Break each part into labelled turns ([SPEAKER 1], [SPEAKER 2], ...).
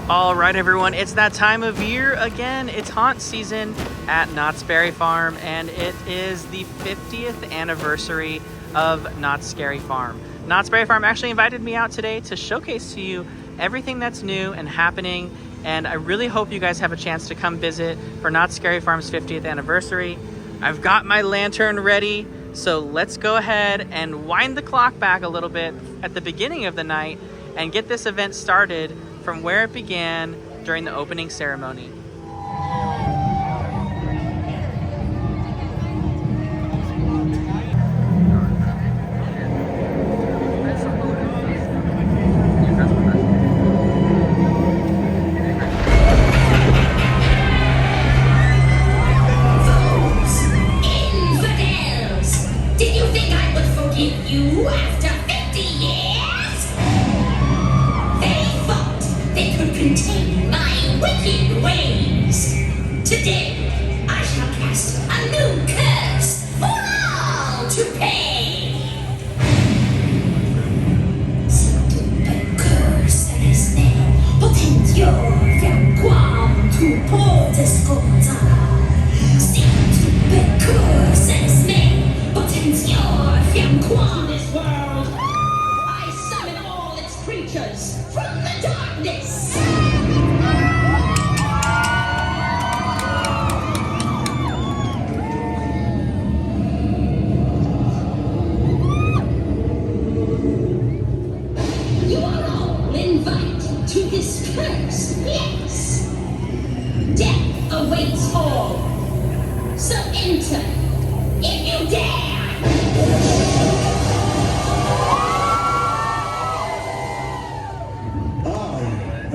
[SPEAKER 1] All right, everyone, it's that time of year again. It's haunt season at Knott's Berry Farm, and it is the 50th anniversary of Knott's Scary Farm. Knott's Berry Farm actually invited me out today to showcase to you everything that's new and happening, and I really hope you guys have a chance to come visit for Knott's Scary Farm's 50th anniversary. I've got my lantern ready, so let's go ahead and wind the clock back a little bit at the beginning of the night and get this event started from where it began during the opening ceremony.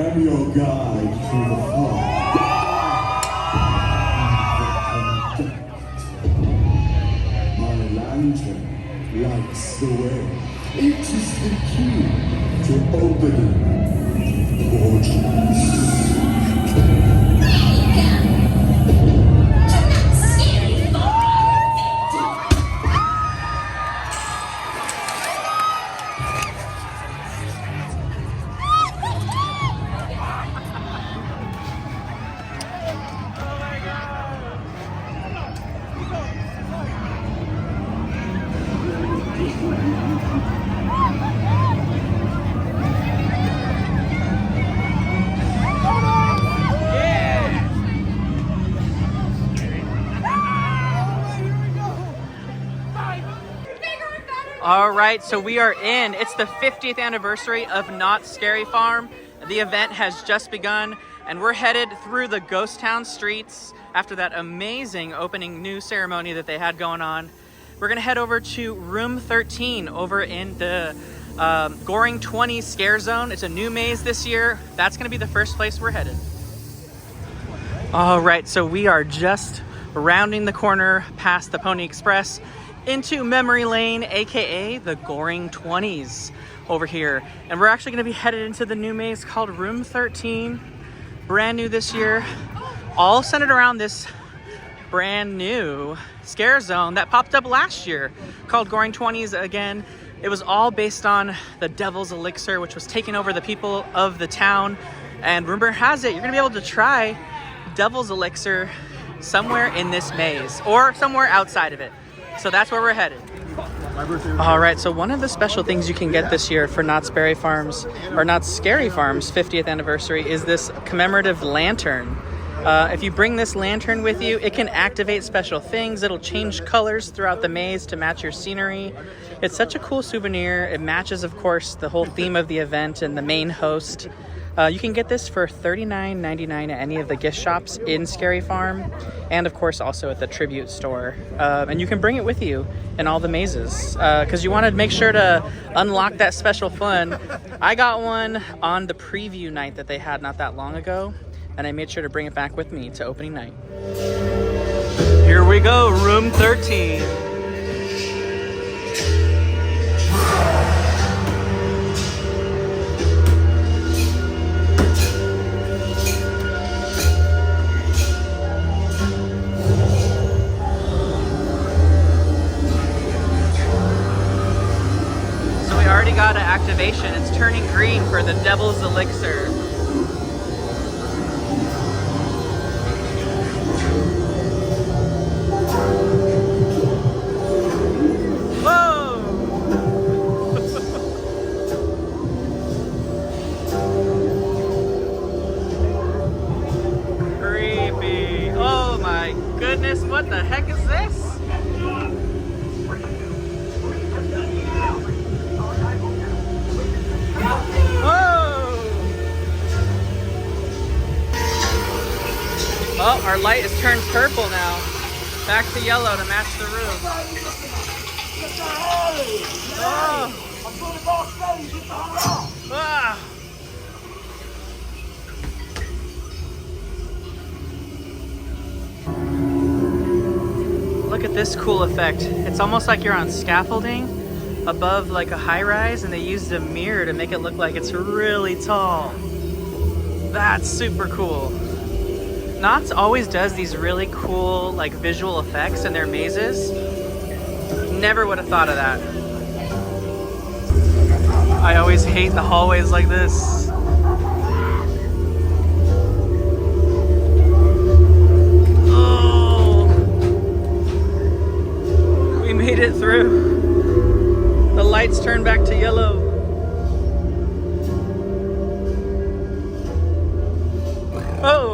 [SPEAKER 2] I'm your guide through the fog. My lantern lights the way. It is the key to opening portals.
[SPEAKER 1] All right, so we are in. It's the 50th anniversary of Knott's Scary Farm. The event has just begun, and we're headed through the ghost town streets after that amazing opening new ceremony that they had going on. We're gonna head over to room 13 over in the Goring 20 Scare Zone. It's a new maze this year. That's gonna be the first place we're headed. All right, so we are just rounding the corner past the Pony Express into Memory Lane, aka the Goring 20s over here. And we're actually gonna be headed into the new maze called Room 13, brand new this year, all centered around this brand new scare zone that popped up last year called Goring 20s again. It was all based on the Devil's Elixir, which was taking over the people of the town. And rumor has it, you're gonna be able to try Devil's Elixir somewhere in this maze or somewhere outside of it. So that's where we're headed. All right, so one of the special things you can get this year for Knott's Berry Farm's, or Knott's Scary Farm's 50th anniversary is this commemorative lantern. If you bring this lantern with you, it can activate special things. It'll change colors throughout the maze to match your scenery. It's such a cool souvenir. It matches, of course, the whole theme of the event and the main host. You can get this for $39.99 at any of the gift shops in Scary Farm, and of course also at the Tribute store. And you can bring it with you in all the mazes, because you want to make sure to unlock that special fun. I got one on the preview night that they had not that long ago, and I made sure to bring it back with me to opening night. Here we go, room 13. So we already got an activation. It's turning green for the Devil's Elixir. that light has turned purple now. Back to yellow to match the roof. Oh. Ah. Look at this cool effect. It's almost like you're on scaffolding above like a high rise, and they used a mirror to make it look like it's really tall. That's super cool. Knott's always does these really cool like visual effects in their mazes. Never would have thought of that. I always hate the hallways like this. Oh, we made it through. The lights turn back to yellow. Oh.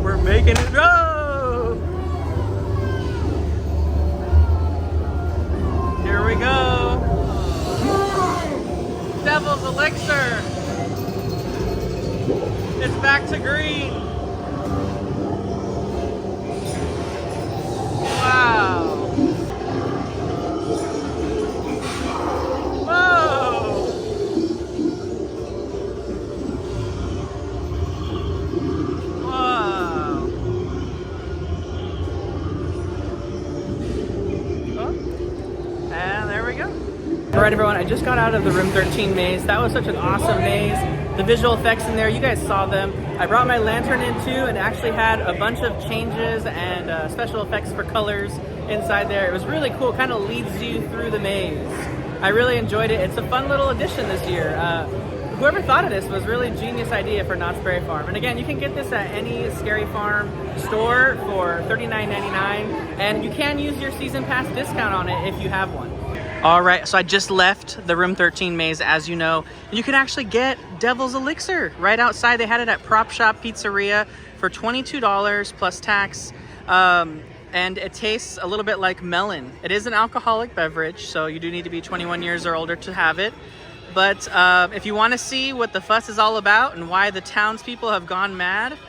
[SPEAKER 1] We're making it go. Here we go. Devil's Elixir. It's back to green. Wow. Whoa. Wow. Oh. And there we go. All right, everyone, I just got out of the room 13 maze. That was such an awesome maze. The visual effects in there, you guys saw them. I brought my lantern in too and actually had a bunch of changes and special effects for colors inside there. It was really cool, kind of leads you through the maze. I really enjoyed it. It's a fun little addition this year. Whoever thought of this was really a genius idea for Knott's Berry Farm. And again, you can get this at any Scary Farm store for $39.99, and you can use your season pass discount on it if you have one. All right, so I just left the room 13 maze, as you know. You can actually get Devil's Elixir right outside. They had it at Prop Shop Pizzeria for $22 plus tax. And it tastes a little bit like melon. It is an alcoholic beverage, so you do need to be 21 years or older to have it. But if you want to see what the fuss is all about and why the townspeople have gone mad,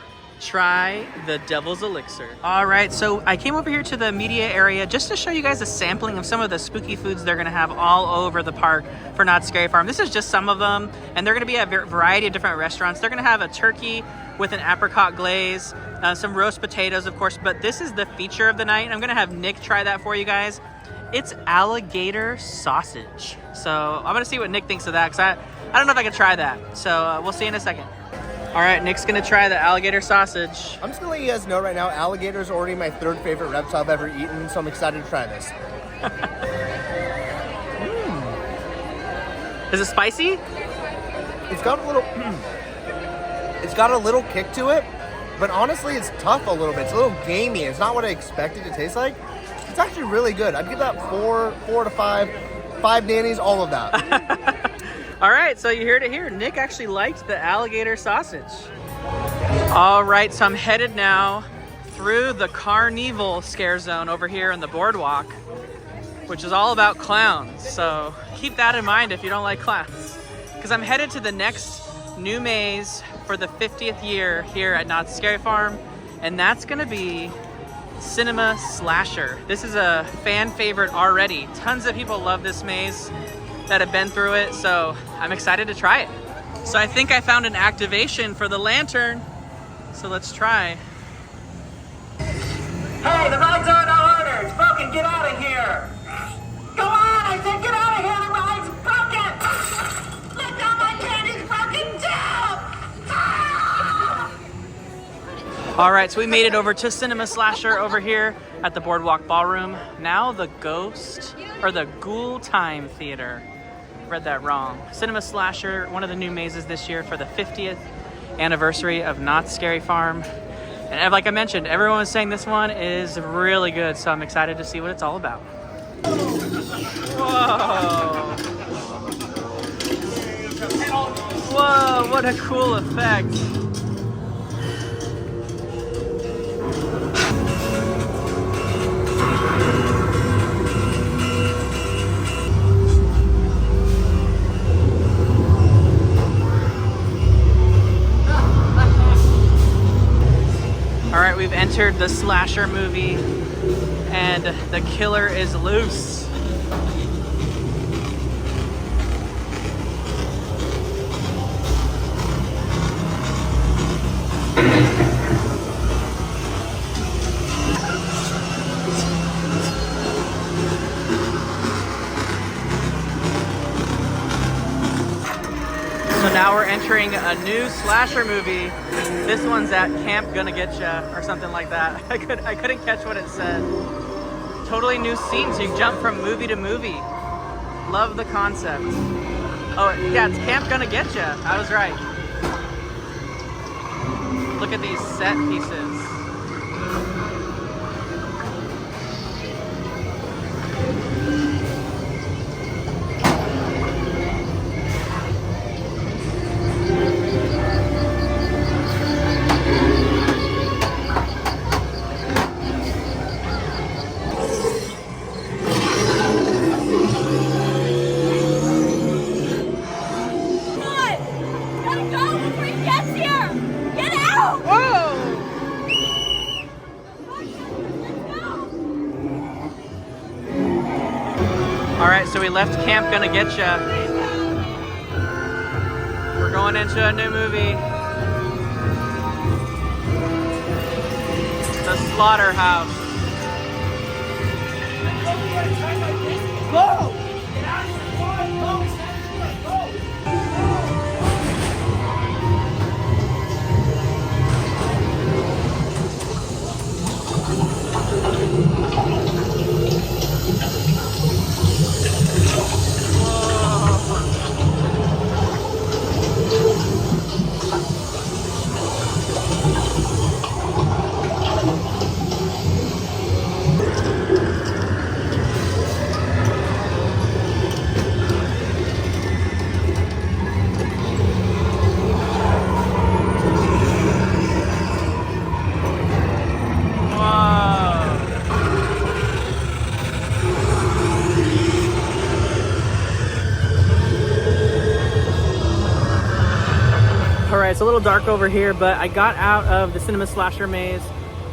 [SPEAKER 1] try the Devil's Elixir. All right, so I came over here to the media area just to show you guys a sampling of some of the spooky foods they're gonna have all over the park for Knott's Scary Farm. This is just some of them, and they're gonna be at a variety of different restaurants. They're gonna have a turkey with an apricot glaze, some roast potatoes, of course, but this is the feature of the night. I'm gonna have Nick try that for you guys. It's alligator sausage. So I'm gonna see what Nick thinks of that, because I don't know if I can try that. So we'll see in a second. All right, Nick's gonna try the alligator sausage.
[SPEAKER 3] I'm just gonna let you guys know right now, alligator is already my third favorite reptile I've ever eaten, so I'm excited to try this.
[SPEAKER 1] Is it spicy?
[SPEAKER 3] It's got a little kick to it, but honestly, it's tough a little bit. It's a little gamey. It's not what I expected it to taste like. It's actually really good. I'd give that 4 to 5 Dannies, all of that.
[SPEAKER 1] All right, so you heard it here. Nick actually liked the alligator sausage. All right, so I'm headed now through the Carnival scare zone over here in the boardwalk, which is all about clowns. So keep that in mind if you don't like clowns, because I'm headed to the next new maze for the 50th year here at Knott's Scary Farm, and that's gonna be Cinema Slasher. This is a fan favorite already. Tons of people love this maze that have been through it, so I'm excited to try it. So I think I found an activation for the lantern, so let's try.
[SPEAKER 4] Hey, the ride's on no order. It's broken. Get out of here. Go on, I said get out of here. The ride's broken. Look how my candy's broken down.
[SPEAKER 1] All right, so we made it over to Cinema Slasher over here at the Boardwalk Ballroom. Now the Ghost, or the Ghoul Time Theater. Read that wrong. Cinema Slasher, one of the new mazes this year for the 50th anniversary of Knott's Scary Farm. And like I mentioned, everyone was saying this one is really good, so I'm excited to see what it's all about. Whoa! Whoa, what a cool effect. entered the slasher movie, and the killer is loose. So now we're entering a new slasher movie. This one's at Camp Gonna Getcha or something like that. I couldn't catch what it said. Totally new scene, so you jump from movie to movie. Love the concept. Oh yeah, it's Camp Gonna Getcha. I was right. Look at these set pieces. Alright, so we left Camp Gonna Getcha. We're going into a new movie. The Slaughterhouse. Whoa! It's a little dark over here, but I got out of the Cinema Slasher maze.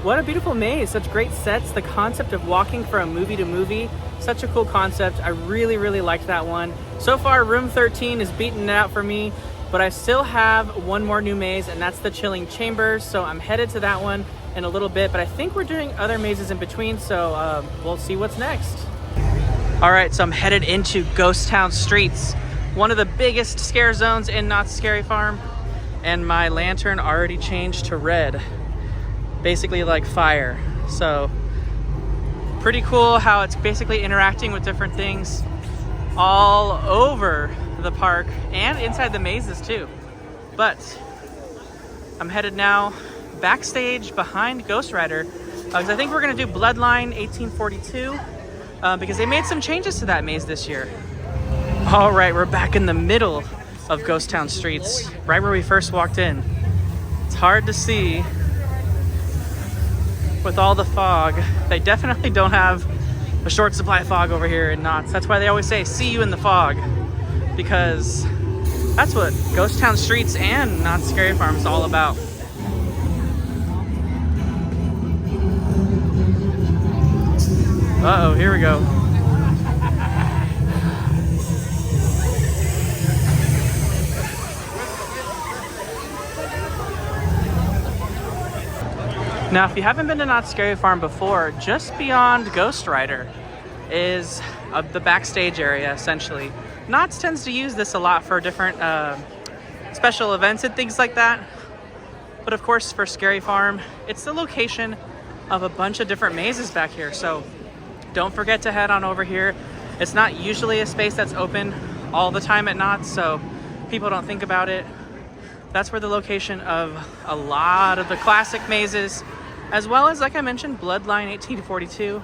[SPEAKER 1] What a beautiful maze, such great sets. The concept of walking from movie to movie, such a cool concept. I really liked that one. So far, room 13 is beating it out for me, but I still have one more new maze, and that's the Chilling Chambers. So I'm headed to that one in a little bit, but I think we're doing other mazes in between, so we'll see what's next. All right, so I'm headed into Ghost Town Streets, one of the biggest scare zones in Knott's Scary Farm. And my lantern already changed to red, basically like fire. So pretty cool how it's basically interacting with different things all over the park and inside the mazes too. But I'm headed now backstage behind Ghost Rider because I think we're gonna do Bloodline 1842 because they made some changes to that maze this year. All right, we're back in the middle of Ghost Town Streets, right where we first walked in. It's hard to see with all the fog. They definitely don't have a short supply of fog over here in Knott's. That's why they always say, see you in the fog, because that's what Ghost Town Streets and Knott's Scary Farm is all about. Uh-oh, here we go. Now, if you haven't been to Knott's Scary Farm before, just beyond Ghost Rider is the backstage area, essentially. Knott's tends to use this a lot for different special events and things like that. But of course, for Scary Farm, it's the location of a bunch of different mazes back here. So don't forget to head on over here. It's not usually a space that's open all the time at Knott's, so people don't think about it. That's where the location of a lot of the classic mazes, as well as, like I mentioned, Bloodline 1842,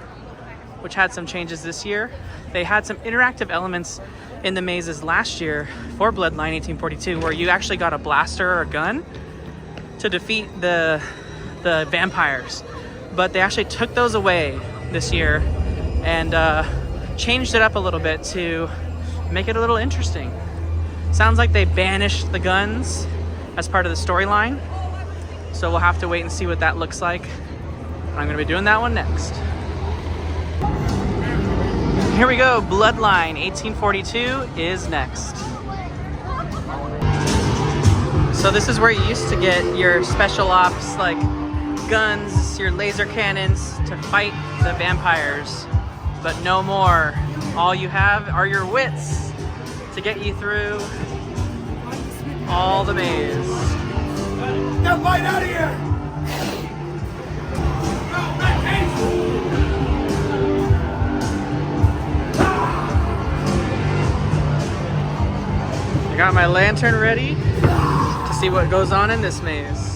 [SPEAKER 1] which had some changes this year. They had some interactive elements in the mazes last year for Bloodline 1842, where you actually got a blaster or a gun to defeat the vampires. But they actually took those away this year and changed it up a little bit to make it a little interesting. Sounds like they banished the guns as part of the storyline, so we'll have to wait and see what that looks like. I'm gonna be doing that one next. Here we go, Bloodline 1842 is next. So this is where you used to get your special ops like guns, your laser cannons to fight the vampires, but no more. All you have are your wits to get you through all the maze.
[SPEAKER 2] Now fight out of here!
[SPEAKER 1] I got my lantern ready to see what goes on in this maze.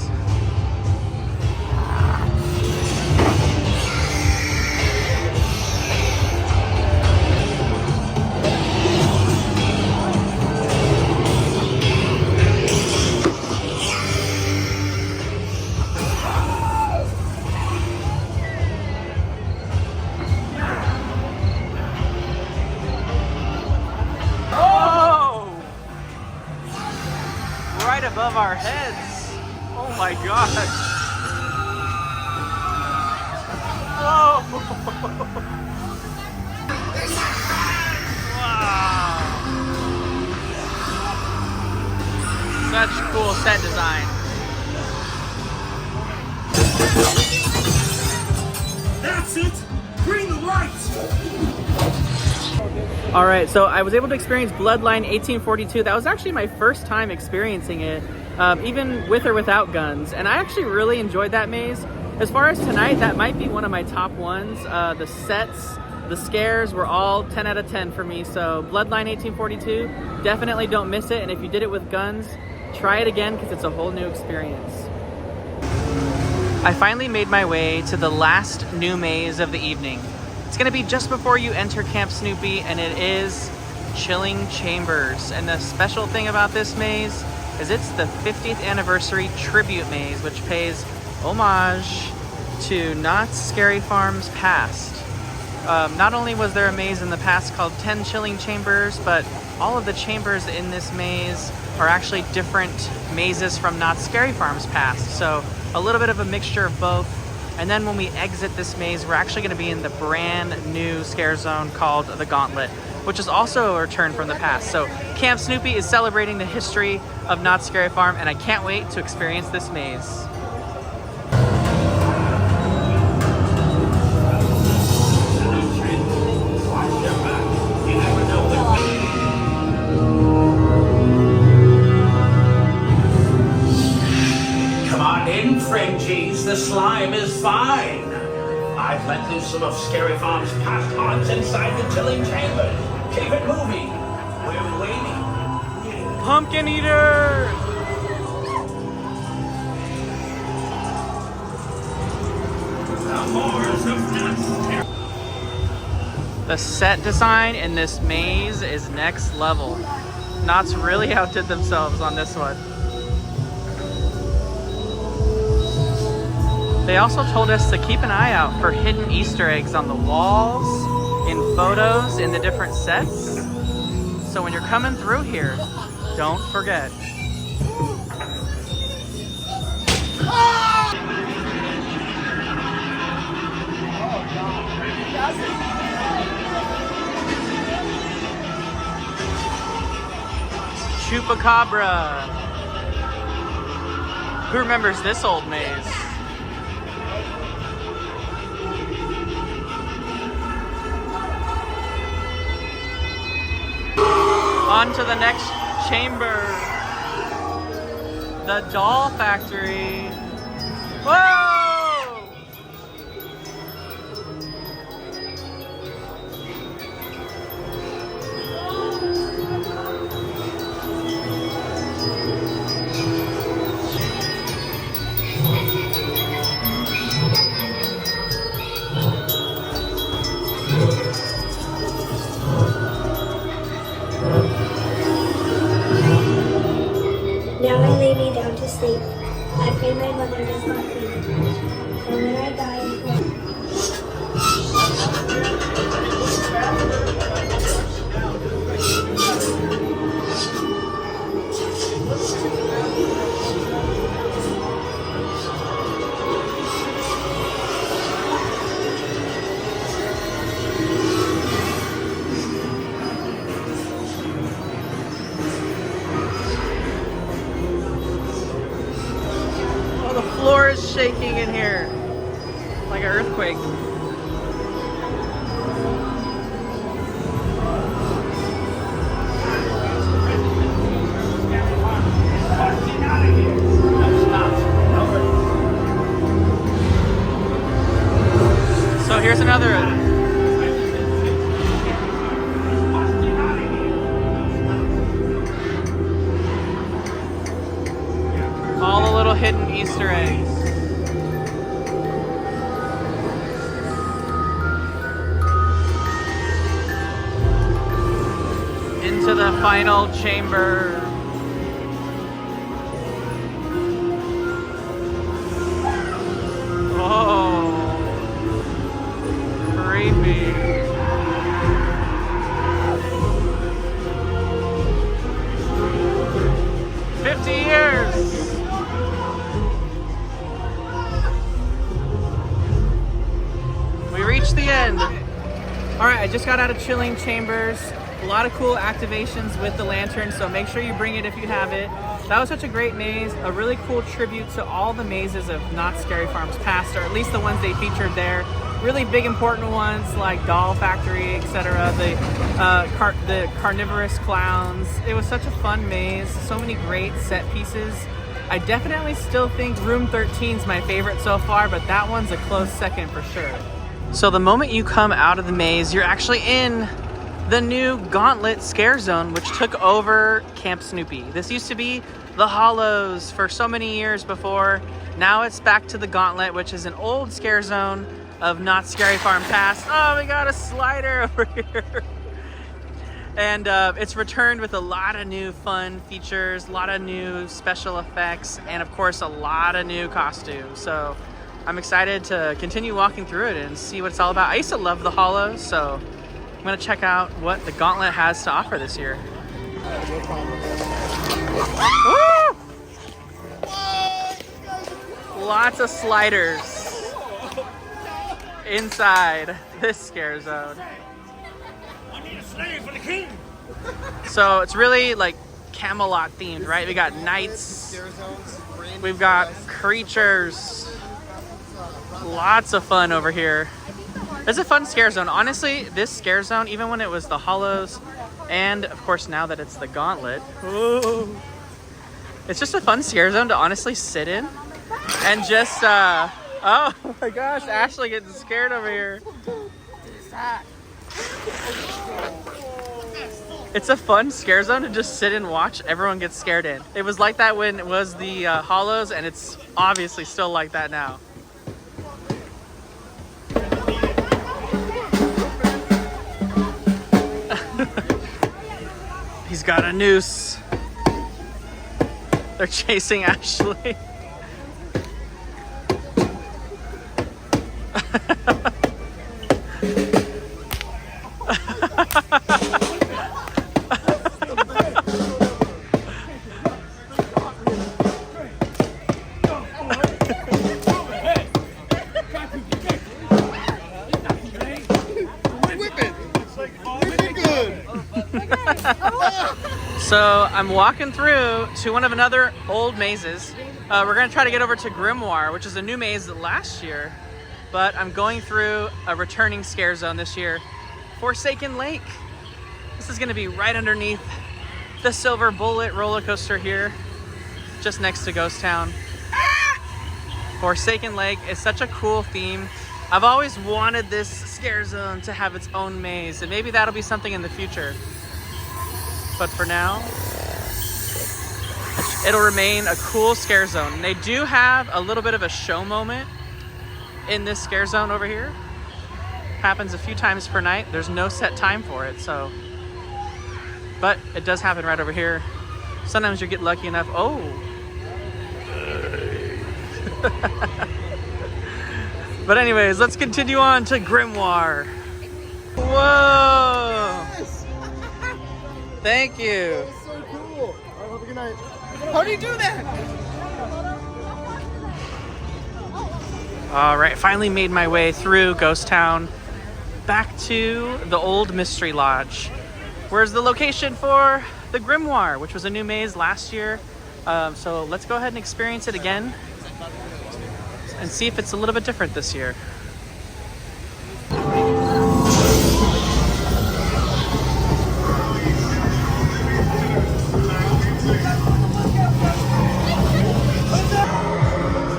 [SPEAKER 1] Right above our heads. Oh my gosh. Whoa. Wow. Such cool set design.
[SPEAKER 2] That's it! Bring the lights!
[SPEAKER 1] All right, so I was able to experience Bloodline 1842. That was actually my first time experiencing it, even with or without guns. And I actually really enjoyed that maze. As far as tonight, that might be one of my top ones. The sets, the scares were all 10 out of 10 for me. So Bloodline 1842, definitely don't miss it. And if you did it with guns, try it again because it's a whole new experience. I finally made my way to the last new maze of the evening. It's gonna be just before you enter Camp Snoopy, and it is Chilling Chambers. And the special thing about this maze is it's the 50th anniversary tribute maze, which pays homage to Knott's Scary Farm's past. Not only was there a maze in the past called 10 Chilling Chambers, but all of the chambers in this maze are actually different mazes from Knott's Scary Farm's past. So a little bit of a mixture of both. And then when we exit this maze, we're actually going to be in the brand new scare zone called the Gauntlet, which is also a return from the past. So Camp Snoopy is celebrating the history of Knott's Scary Farm, and I can't wait to experience this maze.
[SPEAKER 5] Come on in, Frenchies. The slime is fine. I've let loose some of Scary Farm's past haunts inside the chilling chambers. Keep it moving. We're waiting.
[SPEAKER 1] Pumpkin Eater!
[SPEAKER 5] The horrors of Knott's.
[SPEAKER 1] The set design in this maze is next level. Knott's really outdid themselves on this one. They also told us to keep an eye out for hidden Easter eggs on the walls, in photos, in the different sets. So when you're coming through here, don't forget. Chupacabra. Who remembers this old maze? On to the next chamber. The doll factory. Whoa!
[SPEAKER 6] Now I lay me down to sleep. I pray my mother does not weep.
[SPEAKER 1] here's another. All the little hidden Easter eggs. Into the final chamber. Oh, creepy. Years. We reached the end. All right, I just got out of chilling chambers. A lot of cool activations with the lantern, so make sure you bring it if you have it. That was such a great maze, a really cool tribute to all the mazes of Knott's Scary Farms past, or at least the ones they featured there. Really big important ones like Doll Factory, etc. The carnivorous clowns. It was such a fun maze. So many great set pieces. I definitely still think Room 13 is my favorite so far, but that one's a close second for sure. So the moment you come out of the maze, you're actually in the new Gauntlet Scare Zone, which took over Camp Snoopy. This used to be the Hollows for so many years before. Now it's back to the Gauntlet, which is an old scare zone of Knott's Scary Farm past. Oh, we got a slider over here. And it's returned with a lot of new fun features, a lot of new special effects, and of course a lot of new costumes. So I'm excited to continue walking through it and see what it's all about. I used to love the Hollows, so I'm gonna check out what the Gauntlet has to offer this year. Woo! Lots of sliders inside this scare zone.
[SPEAKER 5] I need a slave for the king.
[SPEAKER 1] So it's really like Camelot themed, right? We got knights, we've got creatures, lots of fun over here. It's a fun scare zone. Honestly, this scare zone, even when it was the Hollows, and of course now that it's the Gauntlet, ooh, it's just a fun scare zone to honestly sit in and just, oh my gosh, Ashley getting scared over here. It's a fun scare zone to just sit and watch everyone get scared in. It was like that when it was the Hollows, and it's obviously still like that now. He's got a noose. They're chasing Ashley. So I'm walking through to one of another old mazes. We're gonna try to get over to Grimoire, which is a new maze last year, but I'm going through a returning scare zone this year, Forsaken Lake. This is gonna be right underneath the Silver Bullet roller coaster here, just next to Ghost Town. Forsaken Lake is such a cool theme. I've always wanted this scare zone to have its own maze, and maybe that'll be something in the future. But for now, it'll remain a cool scare zone. And they do have a little bit of a show moment in this scare zone over here. Happens a few times per night. There's no set time for it, so. But it does happen right over here. Sometimes you get lucky enough. Oh. But anyways, let's continue on to Grimoire. Whoa. Thank you.
[SPEAKER 3] That was so cool. All right, have a good night. How do you do that?
[SPEAKER 1] All right, finally made my way through Ghost Town back to the old Mystery Lodge. Where's the location for the Grimoire, which was a new maze last year. So let's go ahead and experience it again and see if it's a little bit different this year.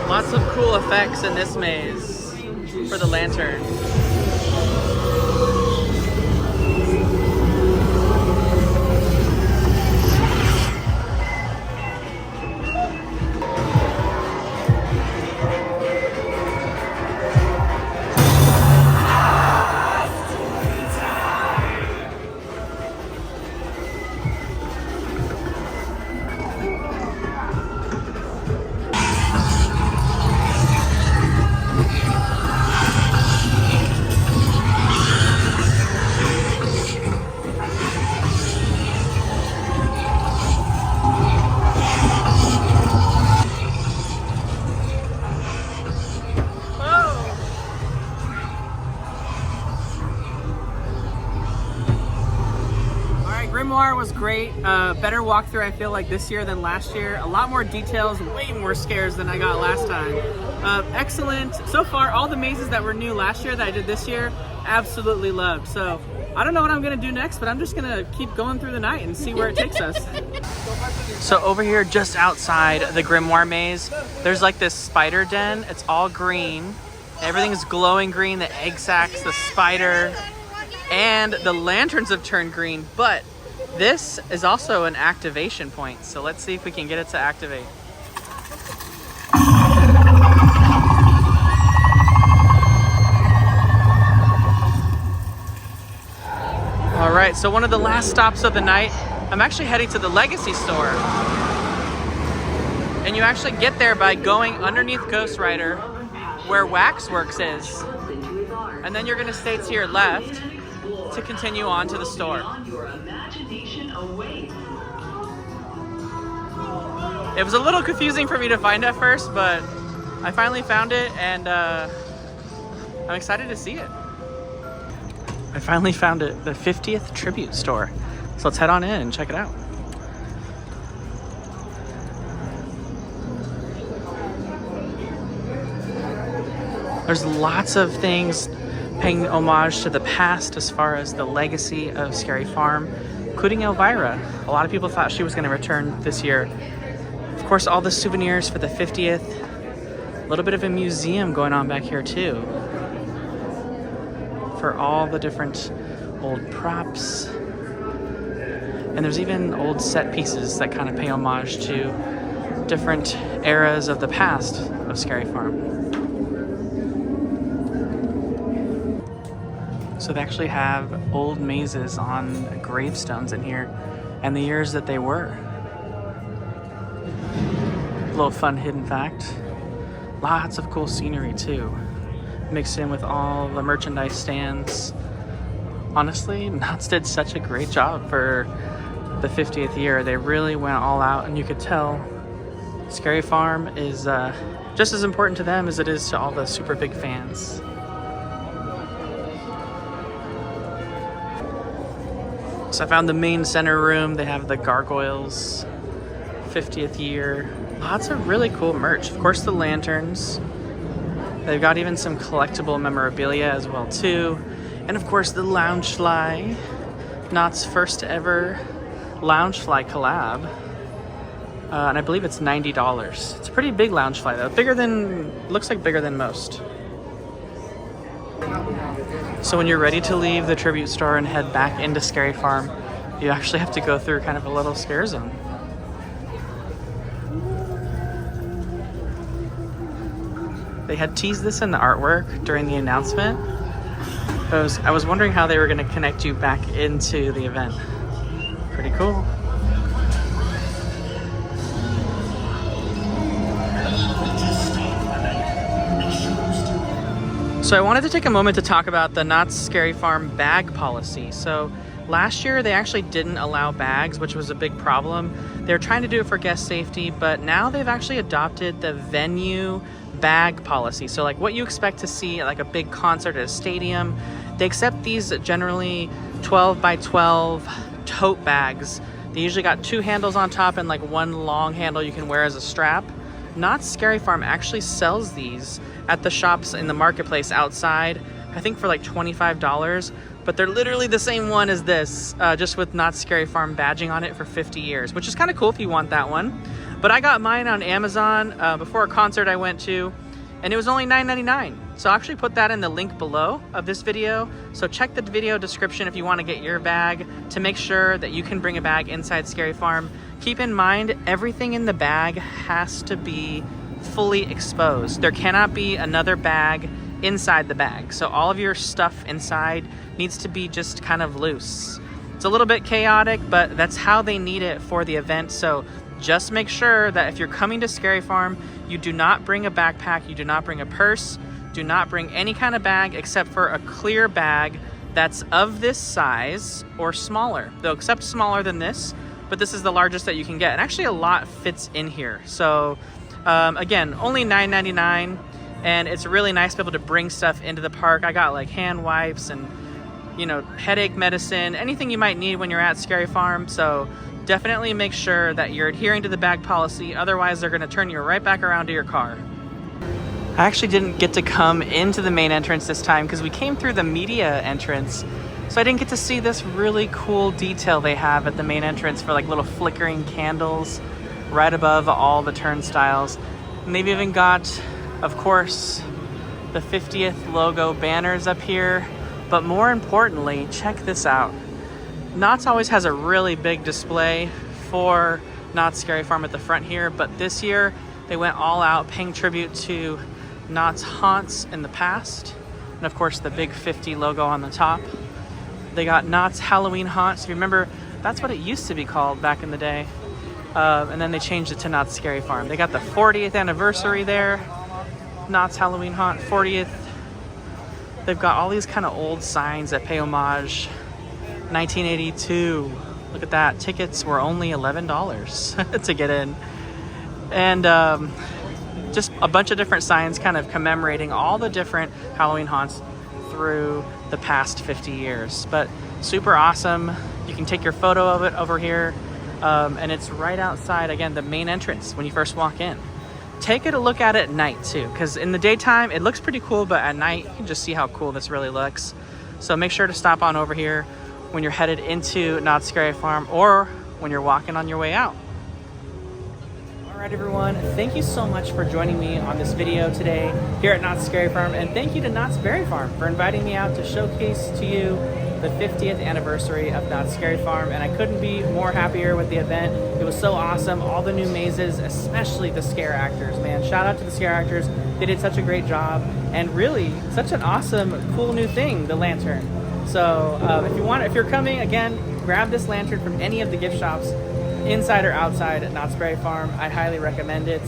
[SPEAKER 1] Lots of cool effects in this maze for the lantern. Grimoire was great. Better walkthrough, I feel like, this year than last year. A lot more details, way more scares than I got last time. Excellent. So far, all the mazes that were new last year that I did this year, absolutely loved. So I don't know what I'm gonna do next, but I'm just gonna keep going through the night and see where it takes us. So over here, just outside the Grimoire maze, there's like this spider den. It's all green. Everything's glowing green, the egg sacs, the spider, and the lanterns have turned green, but this is also an activation point. So let's see if we can get it to activate. All right, so one of the last stops of the night, I'm actually heading to the Legacy store. And you actually get there by going underneath Ghost Rider where Waxworks is. And then you're gonna stay to your left to continue on to the store. It was a little confusing for me to find at first, but I finally found it, and I'm excited to see it. I finally found it, the 50th Tribute Store. So let's head on in and check it out. There's lots of things paying homage to the past as far as the legacy of Scary Farm, including Elvira. A lot of people thought she was going to return this year. Of course, all the souvenirs for the 50th. A little bit of a museum going on back here too, for all the different old props. And there's even old set pieces that kind of pay homage to different eras of the past of Scary Farm. So they actually have old mazes on gravestones in here and the years that they were. A little fun hidden fact. Lots of cool scenery too, mixed in with all the merchandise stands. Honestly, Knott's did such a great job for the 50th year. They really went all out, and you could tell Scary Farm is just as important to them as it is to all the super big fans. So I found the main center room. They have the gargoyles, 50th year. Lots of really cool merch. Of course, the lanterns. They've got even some collectible memorabilia as well too. And of course the Loungefly, Knott's first ever Loungefly collab. And I believe it's $90. It's a pretty big Loungefly though. Looks like bigger than most. So when you're ready to leave the tribute store and head back into Scary Farm, you actually have to go through kind of a little scare zone. They had teased this in the artwork during the announcement. I was wondering how they were going to connect you back into the event. Pretty cool. So I wanted to take a moment to talk about the Knott's Scary Farm bag policy. So last year they actually didn't allow bags, which was a big problem. They were trying to do it for guest safety, but now they've actually adopted the venue bag policy. So like what you expect to see at like a big concert at a stadium, they accept these generally 12 by 12 tote bags. They usually got 2 handles on top and like 1 long handle you can wear as a strap. Knott's Scary Farm actually sells these at the shops in the marketplace outside, I think for like $25, but they're literally the same one as this, just with Knott's Scary Farm badging on it for 50 years, which is kind of cool if you want that one. But I got mine on Amazon before a concert I went to, and it was only $9.99. So I'll actually put that in the link below of this video. So check the video description if you want to get your bag to make sure that you can bring a bag inside Scary Farm. Keep in mind, everything in the bag has to be fully exposed. There cannot be another bag inside the bag. So all of your stuff inside needs to be just kind of loose. It's a little bit chaotic, but that's how they need it for the event. So just make sure that if you're coming to Scary Farm, you do not bring a backpack, you do not bring a purse, do not bring any kind of bag except for a clear bag that's of this size or smaller. They'll accept smaller than this, but this is the largest that you can get. And actually a lot fits in here. So again, only $9.99, and it's really nice to be able to bring stuff into the park. I got like hand wipes and you know, headache medicine, anything you might need when you're at Scary Farm. So definitely make sure that you're adhering to the bag policy. Otherwise, they're going to turn you right back around to your car. I actually didn't get to come into the main entrance this time because we came through the media entrance. So I didn't get to see this really cool detail they have at the main entrance for like little flickering candles right above all the turnstiles. And they've even got, of course, the 50th logo banners up here. But more importantly, check this out. Knott's always has a really big display for Knott's Scary Farm at the front here, but this year they went all out paying tribute to Knott's haunts in the past. And of course the big 50 logo on the top. They got Knott's Halloween haunts. If you remember, that's what it used to be called back in the day. And then they changed it to Knott's Scary Farm. They got the 40th anniversary there. Knott's Halloween haunt, 40th. They've got all these kind of old signs that pay homage. 1982. Look at that. Tickets were only $11 to get in. And just a bunch of different signs kind of commemorating all the different Halloween haunts through the past 50 years. But super awesome. You can take your photo of it over here. And it's right outside, again, the main entrance when you first walk in. Take a look at it at night too, because in the daytime it looks pretty cool, but at night you can just see how cool this really looks. So make sure to stop on over here when you're headed into Knott's Scary Farm or when you're walking on your way out. All right, everyone, thank you so much for joining me on this video today here at Knott's Scary Farm, and thank you to Knott's Berry Farm for inviting me out to showcase to you the 50th anniversary of Knott's Scary Farm, and I couldn't be more happier with the event. It was so awesome. All the new mazes, especially the scare actors, man. Shout out to the scare actors. They did such a great job, and really such an awesome, cool new thing, the lantern. So if you're coming, again, grab this lantern from any of the gift shops, inside or outside at Knott's Berry Farm. I'd highly recommend it.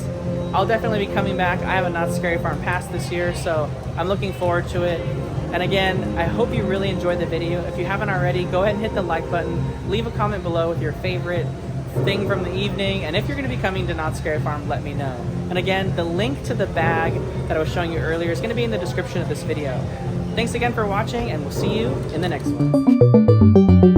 [SPEAKER 1] I'll definitely be coming back. I have a Knott's Scary Farm pass this year, so I'm looking forward to it. And again, I hope you really enjoyed the video. If you haven't already, go ahead and hit the like button. Leave a comment below with your favorite thing from the evening. And if you're going to be coming to Knott's Scary Farm, let me know. And again, the link to the bag that I was showing you earlier is going to be in the description of this video. Thanks again for watching, and we'll see you in the next one.